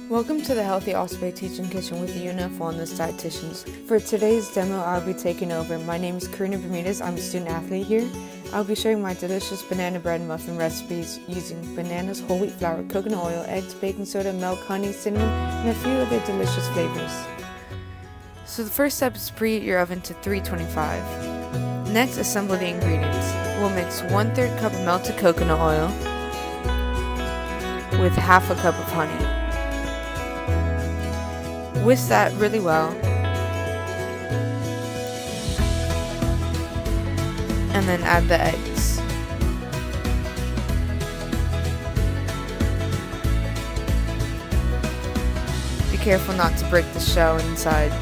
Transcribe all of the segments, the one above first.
Welcome to the Healthy Osprey Teaching Kitchen with Una Wellness Dietitians. For today's demo, I'll be taking over. My name is Karina Bermudez. I'm a student athlete here. I'll be sharing my delicious banana bread and muffin recipes using bananas, whole wheat flour, coconut oil, eggs, baking soda, milk, honey, cinnamon, and a few other delicious flavors. So the first step is to preheat your oven to 325. Next, assemble the ingredients. We'll mix 1/3 cup of melted coconut oil with half a cup of honey. Whisk that really well, and then add the eggs. Be careful not to break the shell inside.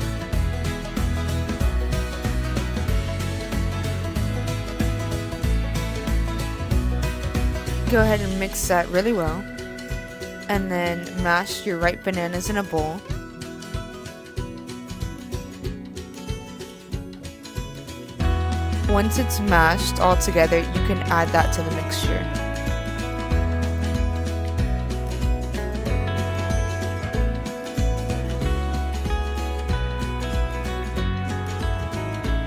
Go ahead and mix that really well, and then mash your ripe bananas in a bowl. Once it's mashed all together, you can add that to the mixture.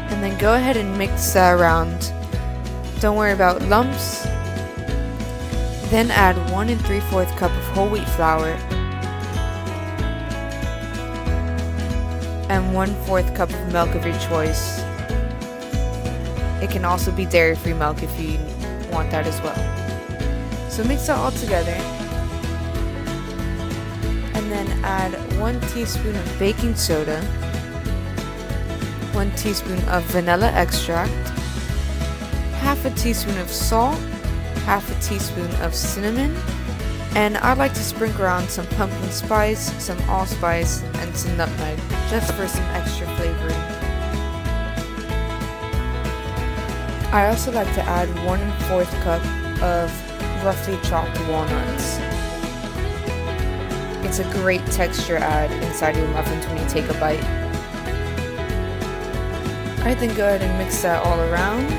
And then go ahead and mix that around. Don't worry about lumps. Then add 1 3/4 cup of whole wheat flour and 1/4 cup of milk of your choice. It can also be dairy-free milk if you want that as well. So mix that all together, and then add 1 teaspoon of baking soda, 1 teaspoon of vanilla extract, half a teaspoon of salt, half a teaspoon of cinnamon, and I like to sprinkle around some pumpkin spice, some allspice, and some nutmeg, just for some extra flavoring. I also like to add 1 4 cup of roughly chopped walnuts. It's a great texture add inside your muffins when you take a bite. Alright, then go ahead and mix that all around.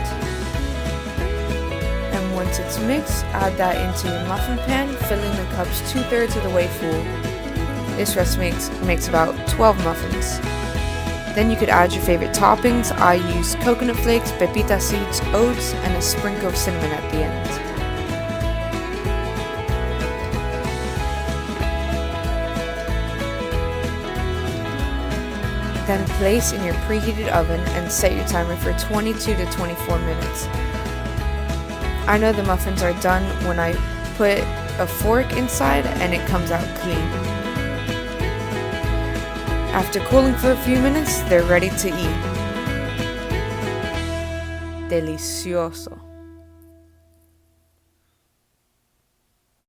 And once it's mixed, add that into your muffin pan, filling the cups 2/3 of the way full. This recipe makes about 12 muffins. Then you could add your favorite toppings. I use coconut flakes, pepita seeds, oats, and a sprinkle of cinnamon at the end. Then place in your preheated oven and set your timer for 22 to 24 minutes. I know the muffins are done when I put a fork inside and it comes out clean. After cooling for a few minutes, they're ready to eat. Delicioso.